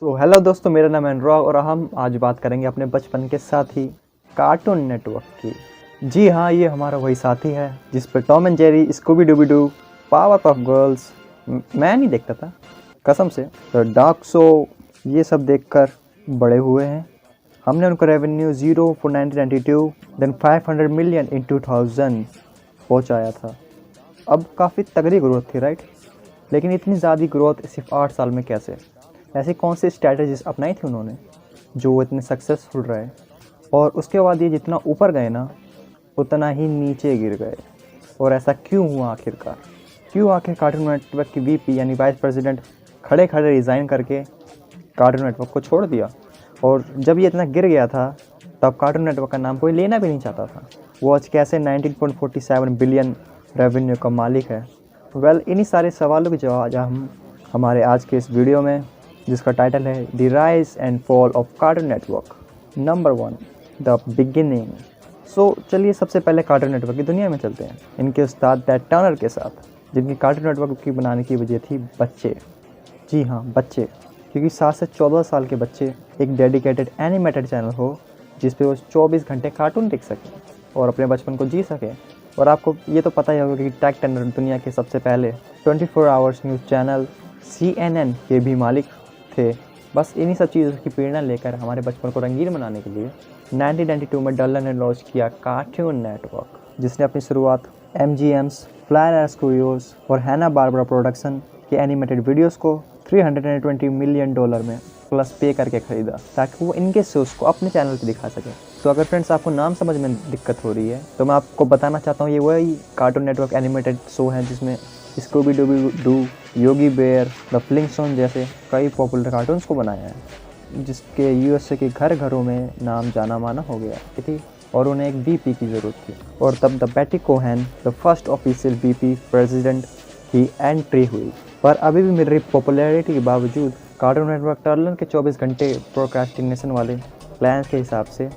Hello दोस्तों, मेरा नाम है अनुराग और हम आज बात करेंगे अपने बचपन के साथी कार्टून नेटवर्क की। जी हाँ, ये हमारा वही साथी है जिस पे Tom and Jerry, Scooby Dooby do, power puff girls मैं नहीं देखता था कसम से, द डार्क शो, ये सब देखकर बड़े हुए हैं। हमने उनको revenue 0 for 1992 then 500 million in 2000 पहुँचाया था। अब काफ़ी तगड़ी ग्रोथ थी, राइट? लेकिन इतनी ज़्यादा ग्रोथ सिर्फ 8 साल में कैसे? ऐसी कौन सी स्ट्रैटेजीज अपनाई थी उन्होंने जो वो इतने सक्सेसफुल रहे? और उसके बाद ये जितना ऊपर गए ना, उतना ही नीचे गिर गए। और ऐसा क्यों हुआ आखिरकार? क्यों आखिर कार्टून नेटवर्क की वीपी यानी वाइस प्रेसिडेंट खड़े खड़े रिज़ाइन करके कार्टून नेटवर्क को छोड़ दिया? और जब ये इतना गिर गया था तब कार्टून नेटवर्क का नाम कोई लेना भी नहीं चाहता था। वो आज कैसे 19.47 बिलियन रेवेन्यू का मालिक है? इन्हीं सारे सवालों के जवाब आज हम हमारे आज के इस वीडियो में, जिसका टाइटल है the rise and fall of cartoon network. Number 1, the beginning. चलिए सबसे पहले कार्टून नेटवर्क की दुनिया में चलते हैं, इनके उस्ताद टेड टर्नर के साथ, जिनकी कार्टून नेटवर्क की बनाने की वजह थी बच्चे। जी हाँ, बच्चे, क्योंकि 7 से 14 साल के बच्चे एक डेडिकेटेड एनिमेटेड चैनल हो जिस पे वो 24 घंटे कार्टून देख सकें और अपने बचपन को जी सकें। और आपको ये तो पता ही होगा कि टेड टर्नर दुनिया के सबसे पहले 24 आवर्स न्यूज़ चैनल CNN के भी मालिक थे। बस इन्हीं सब चीज़ों की प्रेरणा लेकर हमारे बचपन को रंगीन बनाने के लिए 1992 में डल्लन ने लॉन्च किया कार्टून नेटवर्क, जिसने अपनी शुरुआत MGM's, फ्लायर स्टूडियोज और हैना बारबरा प्रोडक्शन के एनिमेटेड वीडियोस को $320 मिलियन में प्लस पे करके खरीदा ताकि वो इनके शोज को अपने चैनल पे दिखा सके। तो अगर फ्रेंड्स आपको नाम समझ में दिक्कत हो रही है तो मैं आपको बताना चाहता हूँ, ये वही कार्टून नेटवर्क एनिमेटेड शो है जिसमें Scooby Dooby Doo, Yogi Bear, the Flintstone जैसे कई पॉपुलर कार्टून्स को बनाया है, जिसके USA के घर घरों में नाम जाना माना हो गया थी और उन्हें एक VP की ज़रूरत थी। और तब द बेटी Cohen, the first official VP president की एंट्री हुई। पर अभी भी मिल रही पॉपुलैरिटी के बावजूद कार्टून नेटवर्क टर्नर के 24 घंटे प्रोक्रेस्टिनेशन वाले प्लान के हिसाब से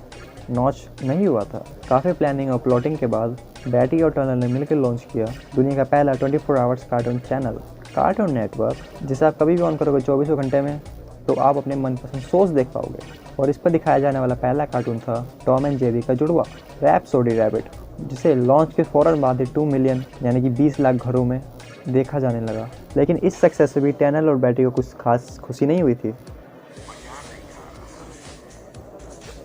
लॉन्च नहीं हुआ था। काफ़ी प्लानिंग और प्लॉटिंग के बाद बैटी और टर्नर ने मिलकर लॉन्च किया दुनिया का पहला 24 hours cartoon channel cartoon network, जिसे आप कभी भी ऑन करोगे 24 घंटे में तो आप अपने मनपसंद शोज देख पाओगे। और इस पर दिखाया जाने वाला पहला कार्टून था टॉम एंड जेरी का जुड़वा रैप्सोडी रैबिट, जिसे लॉन्च के फ़ौरन बाद 2 मिलियन यानी कि 20 लाख घरों में देखा जाने लगा। लेकिन इस सक्सेस से भी टर्नर और बैटी को कुछ खास खुशी नहीं हुई थी,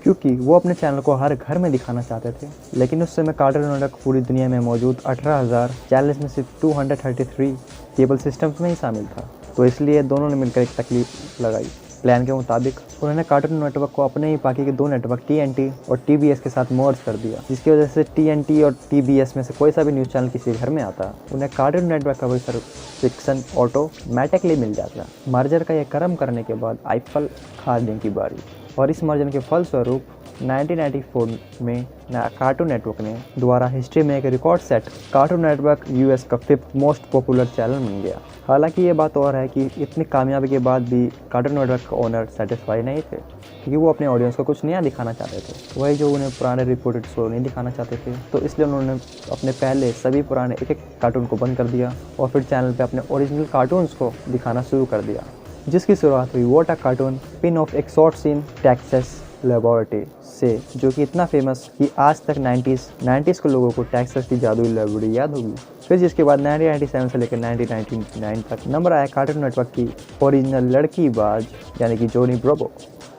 क्योंकि वो अपने चैनल को हर घर में दिखाना चाहते थे। लेकिन उस समय कार्टून नेटवर्क पूरी दुनिया में मौजूद 18,000 चैनल्स में सिर्फ 233 केबल सिस्टम्स में ही शामिल था। तो इसलिए दोनों ने मिलकर एक तकलीफ लगाई। प्लान के मुताबिक उन्होंने कार्टून नेटवर्क को अपने ही बाकी के 2 नेटवर्क TNT और TBS के साथ मर्ज कर दिया, जिसकी वजह से TNT और TBS में से कोई सा भी न्यूज़ चैनल किसी घर में आता, उन्हें कार्टून नेटवर्क का वही सब्सक्रिप्शन ऑटोमेटिकली मिल जाता। मर्जर का यह कर्म करने के बाद आईफल खाने की बारी, और इस मर्जर के फलस्वरूप 1994 में कार्टून नेटवर्क ने द्वारा हिस्ट्री में एक record set cartoon network US का 5th मोस्ट पॉपुलर चैनल बन गया। हालांकि ये बात और है कि इतनी कामयाबी के बाद भी कार्टून नेटवर्क का ओनर सेटिस्फाई नहीं थे, क्योंकि वो अपने ऑडियंस को कुछ नया दिखाना चाहते थे, वही जो उन्हें पुराने रिपोर्टेड शो नहीं दिखाना चाहते थे। तो इसलिए उन्होंने अपने पहले सभी पुराने एक कार्टून को बंद कर दिया और फिर चैनल पर अपने ओरिजिनल कार्टून्स को दिखाना शुरू कर दिया, जिसकी शुरुआत हुई वोटा कार्टून पिन ऑफ एक शॉर्ट सीन टेक्सास लेबोरेटरी से, जो कि इतना फेमस कि आज तक 90s को लोगों को टेक्सास की जादुई लेबोरेटरी याद होगी। फिर जिसके बाद 1997 से लेकर 1999 तक नंबर आया कार्टून नेटवर्क की ओरिजिनल लड़की बाज यानी कि जोनी ब्रावो,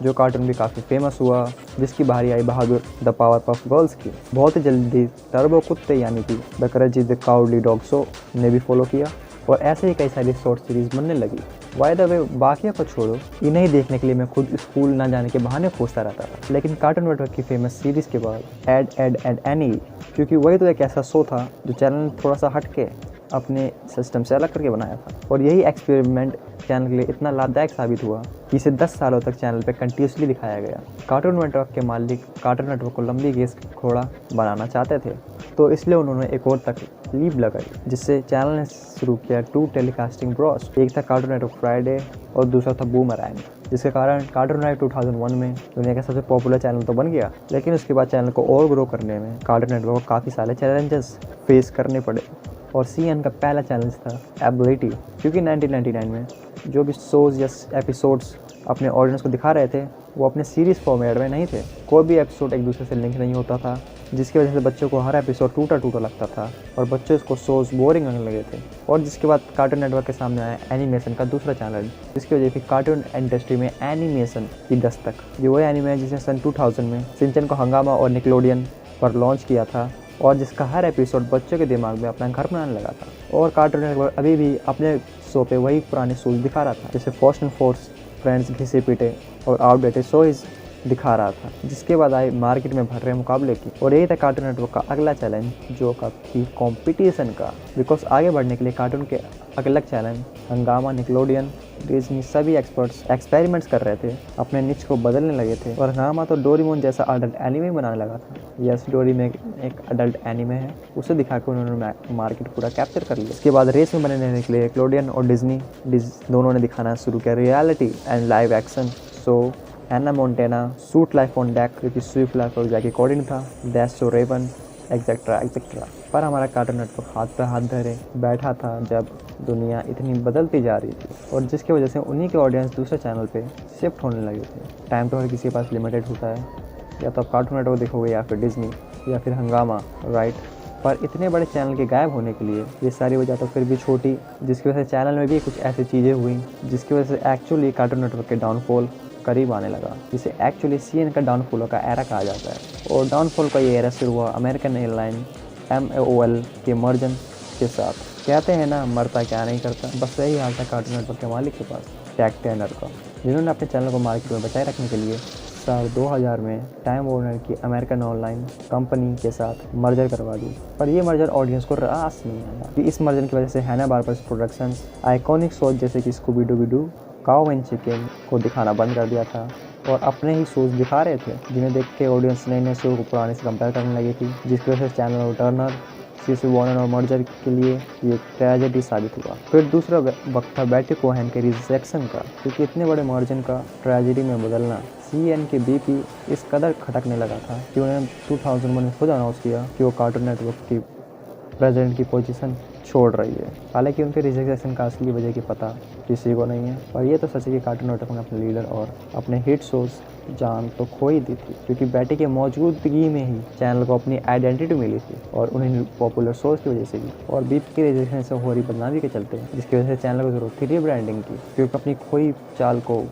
जो कार्टून भी काफ़ी फेमस हुआ, जिसकी बारी आई बहादुर द पावर पफ गर्ल्स की। बहुत ही जल्दी टर्बो कुत्ते यानी कि द करेजी द काउडली डॉग शो ने भी फॉलो किया और ऐसे ही कई सारी शॉर्ट सीरीज बनने लगी। बाय द वे, बाकियों को छोड़ो, इन्हें देखने के लिए मैं खुद स्कूल ना जाने के बहाने खोजता रहता था। लेकिन कार्टून नेटवर्क की फेमस सीरीज़ के बाद एड एंड एनी, क्योंकि वही तो एक ऐसा शो था जो चैनल ने थोड़ा सा हट के अपने सिस्टम से अलग करके बनाया था, और यही एक्सपेरिमेंट चैनल के लिए इतना लाभदायक साबित हुआ कि इसे 10 सालों तक चैनल पर कंटिन्यूसली दिखाया गया। कार्टून नेटवर्क के मालिक कार्टून नेटवर्क को लंबी गेस घोड़ा बनाना चाहते थे, तो इसलिए उन्होंने एक और तकलीफ लगाई, जिससे चैनल ने शुरू किया 2 टेलीकास्टिंग ब्रॉस। एक था कार्टून नेटवर्क फ्राइडे और दूसरा था बूमरैंग, जिसके कारण कार्टून नेटवर्क 2001 में दुनिया का सबसे पॉपुलर चैनल तो बन गया। लेकिन उसके बाद चैनल को और ग्रो करने में कार्टून नेटवर्क को काफ़ी सारे चैलेंजेस फेस करने पड़े, और CNN का पहला चैलेंज था एबिलिटी, क्योंकि 1999 में जो भी शोज़ या एपिसोड्स अपने ऑडियंस को दिखा रहे थे वो अपने सीरीज़ फॉर्मेट में नहीं थे। कोई भी एपिसोड एक दूसरे से लिंक नहीं होता था, जिसकी वजह से बच्चों को हर एपिसोड टूटा टूटा लगता था और बच्चे इसको शोज बोरिंग लगने लगे थे। और जिसके बाद कार्टून नेटवर्क के सामने आया एनिमेशन का दूसरा चैनल, जिसकी वजह से कार्टून इंडस्ट्री में एनिमेशन की दस्तक। ये वही एनिमे है जिसने सन 2000 में सिंचन को हंगामा और निकलोडियन पर लॉन्च किया था और जिसका हर एपिसोड बच्चों के दिमाग में अपना घर बनाने लगा था। और कार्टून नेटवर्क अभी भी अपने शो पे वही पुराने शोज दिखा रहा था, जैसे फास्ट एंड फ्यूरियस, फ्रेंड्स, घिसे पीटे और आउटडेटेड शोज दिखा रहा था। जिसके बाद आए मार्केट में भर रहे मुकाबले की, और यही था कार्टून नेटवर्क का अगला चैलेंज, जो का थी कंपटीशन का। बिकॉज आगे बढ़ने के लिए कार्टून के अगला चैलेंज हंगामा, निकलोडियन, डिज्नी सभी एक्सपर्ट्स एक्सपेरिमेंट्स कर रहे थे, अपने निच को बदलने लगे थे। और हंगामा तो डोरेमोन जैसा अडल्ट एनिमे बनाने लगा था। यस, डोरेमोन एक अडल्ट एनिमे है, उसे दिखाकर उन्होंने मार्केट पूरा कैप्चर कर लिया। इसके बाद रेस में बने रहने के लिए निकलोडियन और डिज्नी दोनों ने दिखाना शुरू किया reality and live action show. Hannah Montana, suite life on deck, जो कि स्विफ्ट लाइफ और जैकी कोडिन था, that's so Raven, etcetera etcetera. पर हमारा कार्टून नेटवर्क हाथ पे हाथ धरे बैठा था जब दुनिया इतनी बदलती जा रही थी, और जिसकी वजह से उन्हीं के ऑडियंस दूसरे चैनल पे शिफ्ट होने लगे थे। टाइम तो हर किसी के पास लिमिटेड होता है, या तो आप कार्टून नेटवर्क देखोगे या फिर डिज्नी या फिर हंगामा, राइट। पर इतने बड़े चैनल के गायब होने के लिए ये सारी वजह तो फिर भी छोटी, जिसकी वजह से चैनल में भी कुछ ऐसी चीज़ें हुई जिसकी वजह से एक्चुअली कार्टून नेटवर्क के डाउनफॉल करीब आने लगा, जिसे एक्चुअली सीएन का डाउनफॉल का एरा कहा जाता है। और डाउनफॉल का ये एरा शुरू हुआ अमेरिकन एयरलाइन MAOL के मर्जन के साथ। कहते हैं ना, मरता क्या नहीं करता, बस यही हाल था कार्टून नेटवर्क के मालिक के पास, टैग टर्नर का, जिन्होंने अपने चैनल को मार्केट में बचाए रखने के लिए साल 2000 में टाइम वार्नर की अमेरिकन ऑनलाइन कंपनी के साथ मर्जर करवा दी। पर ये मर्जर ऑडियंस को रास नहीं आया कि इस मर्जर की वजह से हैना बार्बर्स प्रोडक्शंस आइकॉनिक शोज जैसे कि Scooby Dooby do, cow and chicken को दिखाना बंद कर दिया था और अपने ही शोज दिखा रहे थे, जिन्हें देख के ऑडियंस नए नए शो को पुराने से कंपेयर करने लगी थी, जिसकी वजह से चैनल और टर्नर, सीसी वार्नर और मर्जर के लिए ये ट्रेजेडी साबित हुआ। फिर दूसरा वक्त था बेटी कोहेन के रिजेक्शन का, क्योंकि इतने बड़े मार्जिन का ट्रेजेडी में बदलना सीएन के बीपी इस कदर खटकने लगा था कि उन्होंने 2001 में खुद अनाउंस किया कि वो कार्टून नेटवर्क की प्रेसिडेंट की पोजीशन छोड़ रही है। हालांकि उनके रिजेक्शन का असली वजह की पता किसी को नहीं है, पर यह तो सच है कि कार्टून नेटवर्क ने अपने लीडर और अपने हिट शोज जान तो खो ही दी थी, क्योंकि बेटी के मौजूदगी में ही चैनल को अपनी आइडेंटिटी मिली थी, और उन्हें पॉपुलर शोज की वजह से भी, और बीपी के रिजेक्शन से हो रही बदनामी के चलते, जिसकी वजह से चैनल को जरूरत थी रीब्रांडिंग की, क्योंकि अपनी खोई चाल को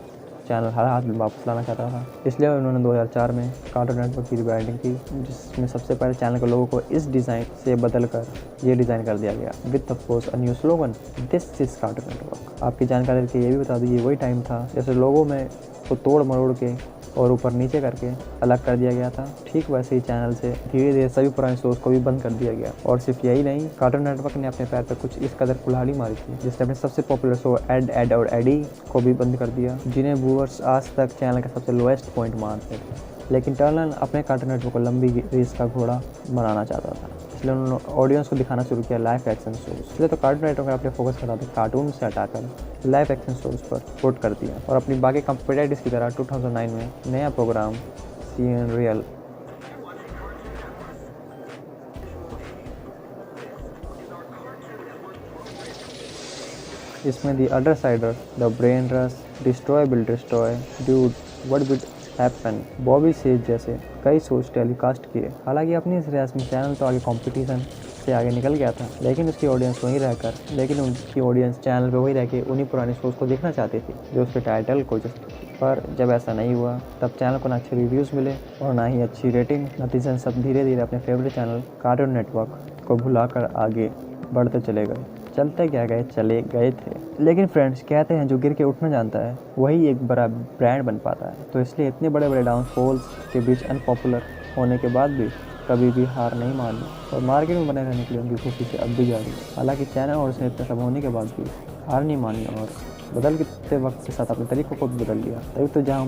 चैनल हर हाथ में वापस लाना चाहता था। इसलिए उन्होंने 2004 में कार्टून नेटवर्क की रीब्रांडिंग की, जिसमें सबसे पहले चैनल के लोगों को इस डिज़ाइन से बदल कर ये डिज़ाइन कर दिया गया, with of course a new slogan, this is cartoon network. आपकी जानकारी के ये भी बता दी, ये वही टाइम था जैसे लोगों में को तोड़ मरोड़ के और ऊपर नीचे करके अलग कर दिया गया था, ठीक वैसे ही चैनल से धीरे धीरे सभी पुराने शोज को भी बंद कर दिया गया। और सिर्फ यही नहीं, कार्टून नेटवर्क ने अपने पैर पर कुछ इस कदर कुल्हाड़ी मारी थी, जिसने अपने सबसे पॉपुलर शो एड और एडी को भी बंद कर दिया, जिन्हें व्यूअर्स आज तक चैनल का सबसे लोएस्ट पॉइंट मानते थे। लेकिन टर्नर अपने कार्टून नेटवर्क को लंबी रेस का घोड़ा बनाना चाहता था, इसलिए उन्होंने ऑडियंस को दिखाना शुरू किया लाइव एक्शन शोज। इसलिए तो कार्टून नेटवर्क ने अपने फोकस करा था कार्टून से हटाकर लाइव एक्शन शोज पर पुट कर दिया, और अपनी बाकी कंपेटिटर्स की तरह 2009 में नया प्रोग्राम सीएन रियल इसमें the other cider, the brain rush, destroy will destroy, dude, what will happen, Bobby says जैसे कई शोज टेलीकास्ट किए। हालांकि अपनी इस रेस में चैनल तो आगे कंपटीशन से आगे निकल गया था, लेकिन उसकी ऑडियंस चैनल पे वही रह के उन्हीं पुराने शोज को देखना चाहती थी जो उसके टाइटल को जस्ट। पर जब ऐसा नहीं हुआ, तब चैनल को ना अच्छे रिव्यूज़ मिले और ना ही अच्छी रेटिंग। नतीजन सब धीरे धीरे अपने फेवरेट चैनल कार्टून नेटवर्क को भुलाकर आगे बढ़ते चले गए। चलते क्या गए, चले गए थे। लेकिन फ्रेंड्स, कहते हैं जो गिर के उठना जानता है वही एक बड़ा ब्रांड बन पाता है। तो इसलिए इतने बड़े बड़े डाउनफॉल्स के बीच अनपॉपुलर होने के बाद भी कभी भी हार नहीं मानी, और मार्केट में बने रहने के लिए उनकी कोशिशें अब भी जारी है। हालांकि चैनल और उसने इतना सब होने के बाद भी हार नहीं मानी और बदल के वक्त के साथ अपने तरीकों को भी बदल लिया। तभी तो जहाँ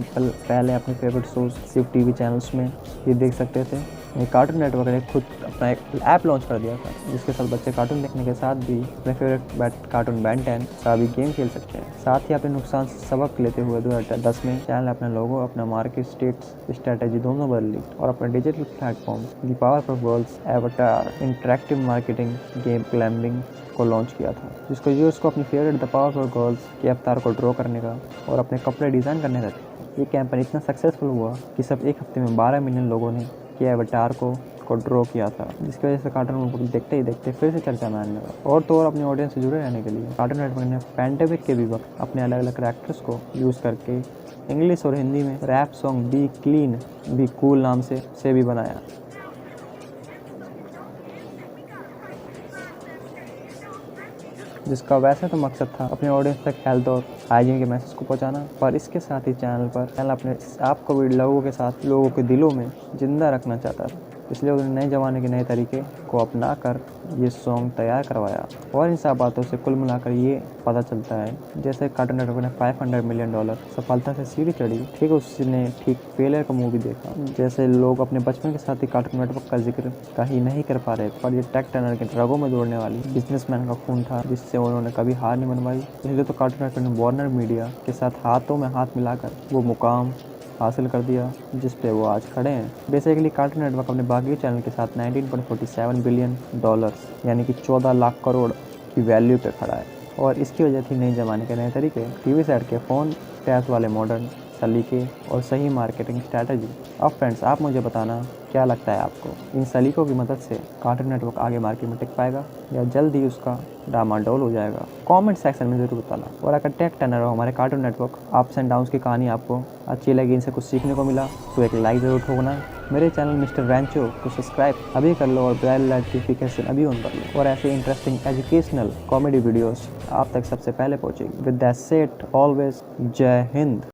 पहले अपने फेवरेट शोज सिर्फ टीवी चैनल्स में ये देख सकते थे, कार्टून नेटवर्क ने खुद अपना एक ऐप लॉन्च कर दिया था, जिसके साथ बच्चे कार्टून देखने के साथ भी अपने फेवरेट कार्टून बैन 10 का भी गेम खेल सकते हैं। साथ ही अपने नुकसान से सबक लेते हुए 2010 में चैनल अपने लोगो, अपना मार्केट स्ट्रेटेजी दोनों बदल ली, और अपने digital platform the power of worlds, Avatar, interactive marketing, game climbing को लॉन्च किया था, जिसको यूजर्स को अपनी फेवरेट द पावरफुल गर्ल्स के अवतार को ड्रॉ करने का और अपने कपड़े डिज़ाइन करने का था। ये कैंपेन इतना सक्सेसफुल हुआ कि सब एक हफ्ते में 12 मिलियन लोगों ने के अवतार को ड्रॉ किया था, जिसकी वजह से कार्टून नेटवर्क देखते ही देखते फिर से चर्चा में आने लगा। और तो और अपने ऑडियंस से जुड़े रहने के लिए कार्टून नेटवर्क ने पैंडेमिक के भी वक्त अपने अलग अलग कैरेक्टर्स को यूज़ करके इंग्लिश और हिंदी में rap song be clean be cool नाम से भी बनाया, जिसका वैसे तो मकसद था अपने ऑडियंस तक हेल्थ और हाइजीन के मैसेज को पहुंचाना, पर इसके साथ ही चैनल अपने आप को भी लोगों के साथ लोगों के दिलों में जिंदा रखना चाहता था। इसलिए उन्होंने नए ज़माने के नए तरीके को अपना कर ये सॉन्ग तैयार करवाया। और इन सब बातों से कुल मिलाकर ये पता चलता है जैसे कार्टून नेटवर्क ने $500 मिलियन सफलता से सीढ़ी चढ़ी, ठीक उसने ठीक फेलियर का मूवी देखा। जैसे लोग अपने बचपन के साथ ही कार्टून नेटवर्क का जिक्र कहीं नहीं कर पा रहे, पर ये टेक टर्नर के रगों में दौड़ने वाली बिजनेसमैन का खून था, जिससे उन्होंने कभी हार नहीं मनवाई। इसलिए तो कार्टून नेटवर्क ने वार्नर मीडिया के साथ हाथों में हाथ मिलाकर वो मुकाम हासिल कर दिया जिस पे वो आज खड़े हैं। बेसिकली कार्टून नेटवर्क अपने बाकी चैनल के साथ $19.47 बिलियन यानी कि 14 लाख करोड़ की वैल्यू पे खड़ा है। और इसकी वजह थी नए ज़माने के नए तरीके, टीवी सेट के फ़ोन टैच वाले मॉडर्न सलीके और सही मार्केटिंग स्ट्रैटेजी। अब फ्रेंड्स, आप मुझे बताना क्या लगता है आपको, इन सलीकों की मदद से कार्टून नेटवर्क आगे मार्केट में टिक पाएगा या जल्द ही उसका डामाडोल हो जाएगा? कमेंट सेक्शन में ज़रूर बताना। और अगर टेक टर्नर हो हमारे cartoon network ups and downs की कहानी आपको अच्छी लगी, इनसे कुछ सीखने को मिला, तो एक लाइक ज़रूर ठोकना। मेरे चैनल मिस्टर रैंचो को सब्सक्राइब अभी कर लो और बेल नोटिफिकेशन अभी ऑन कर लो, और ऐसे इंटरेस्टिंग एजुकेशनल कॉमेडी वीडियोस आप तक सबसे पहले पहुंचेगी। विद दैट सेड, ऑलवेज जय हिंद।